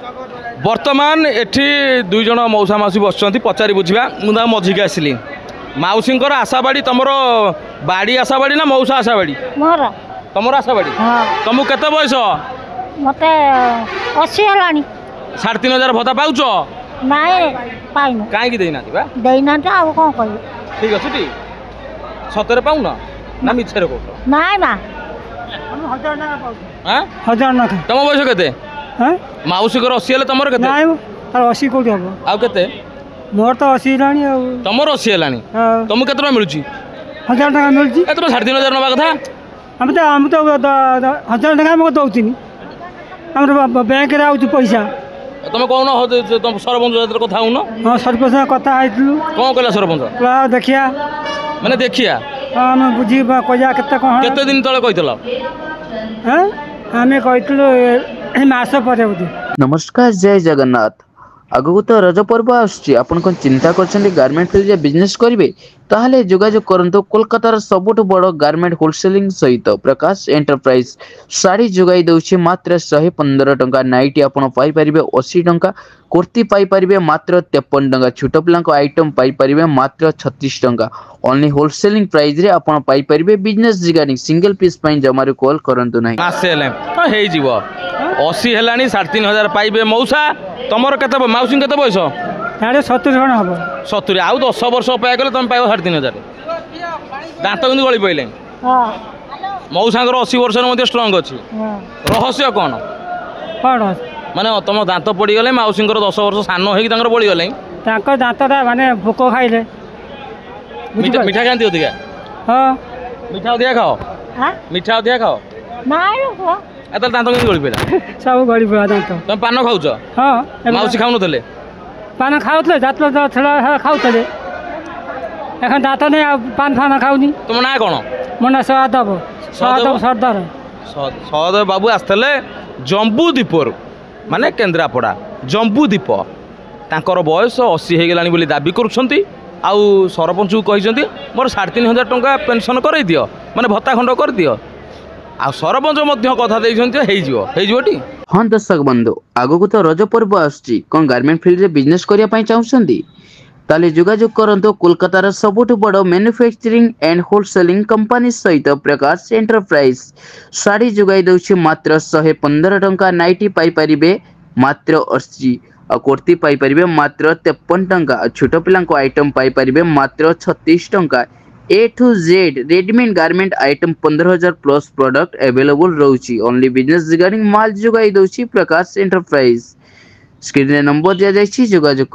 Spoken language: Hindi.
बर्तमान एठी दुई जन मौसा माउसी बस पचारि बुझा मुझे मझिकी आसली मौसी आशाबाड़ी तुम बाड़ी आशाबाड़ी ना मौसा आशाबाड़ी मोर तुम आशाबाड़ी तुमको केते बयस मत 80 हलानी 3500 भत्ता पाउच नाई पाइनु कहीं देना देना आ कौन कह ठीक अच्छे सतरे पाऊन ना मिछे नाई ना 1000 ना तुम बयस केते मौसी 80 हेले तुम केते 80 कोटी हम आउ केते मोर तो 80 लानी तुम 80 हेलानी तुमको केते टका मिलुची 1000 टका मिलुची ए तुम 3500 नबा कथा हम तो 1000 टका हम दउतिनी हम बैंक रे आउची पैसा तुम कौन तुम सरपंच कथा हूँ हाँ सरपंच कथा कौन कहला सरपंच देखिया मैंने देखिया हाँ मैं बुझी कजा केते दिन तले कहितला आम कही मास पर नमस्कार जय जगन्नाथ आगु तो रज पर्व आसुची आपण कोन चिंता करछन्ती गारमेंट फील्ड बिजनेस करिवे ताहले जोगाजोग करंतु कोलकातार सबुठ बड़ गारमेंट होलसेलिंग सहित प्रकाश एंटरप्राइज साड़ी जोगाई दउछि मात्र 115 टंका नाइटी आपण पाई परिबे 80 टंका कुर्ती पाई परिबे मात्र 53 टंका छोट पिलांको आइटम पाई परिबे मात्र 36 टंका ओनली होलसेलिंग प्राइस रे आपण पाई परिबे बिजनेस रिगार्डिंग सिंगल पीस पाई जमारे कॉल करंतु नाही मासे हे जीवो 80 हेलानी 3500 पाइबे मौसा तुमर केते मौसी केते बयस 70 जण हबो 70 आउ 10 वर्ष अपेक्षा कले तुम पाइबो 3500 दांत किंतु गଳି पइले हां मौसांगर 80 वर्ष मध्ये स्ट्रांग अछि रहस्य कोन कोन माने तुम दांत पड़ी गले मौसींगर 10 वर्ष सान होई तांकर बळी गले तांकर दांतटा माने भोको खाइले मीठा खांती अधिका हां मीठा अधिका खाओ हां मीठा अधिका खाओ नाई रो एत दांत किंतु गଳି पइला सब गଳି पड़ा दांत तुम पान खाउछ हां मौसी खाउन थले पान खाउतले दांत थोड़ा खाउतले एखन दांत नै पान फान खाउनी तुम ना कोन मना सदाब सरदार सद बाबू आसले जम्बू दीपर माने केन्द्रापड़ा जम्बू दीप तांकर बयस 80 हो गलानी बोली दाबी करुछंती आउ सरपंच को कहिसंती मोर 3500 टंका पेंशन करई दियो माने भत्ता खंड कर दियो आ सरपंच मध्य कथा देइसंती हेइ जीवटी हाँ दर्शक बंधु आगु तो रज पर्व आसुची कोन गारमेंट फील्ड रे बिजनेस करिया पई चाहुछंती ताले जोगाजोग करंतो कोलकातार सबुठ बड़ मैन्युफैक्चरिंग एंड होलसेलिंग कंपनी सहित प्रकाश एंटरप्राइज साड़ी जोगाई दउछि मात्र 115 टंका नाइटी पाई परिबे मात्र 80 और कुर्ती पाई परिबे मात्र 53 टंका छोट पिलांको आइटम पाई परिबे मात्र 36 टंका A to Z readymade garment item 15,000 plus product available रहउछि ओनली बिजनेस रिगार्डिंग माल जोगाई दउछि प्रकाश एंटरप्राइज स्क्रीन रे नंबर दिया जाइछि जोगाजोग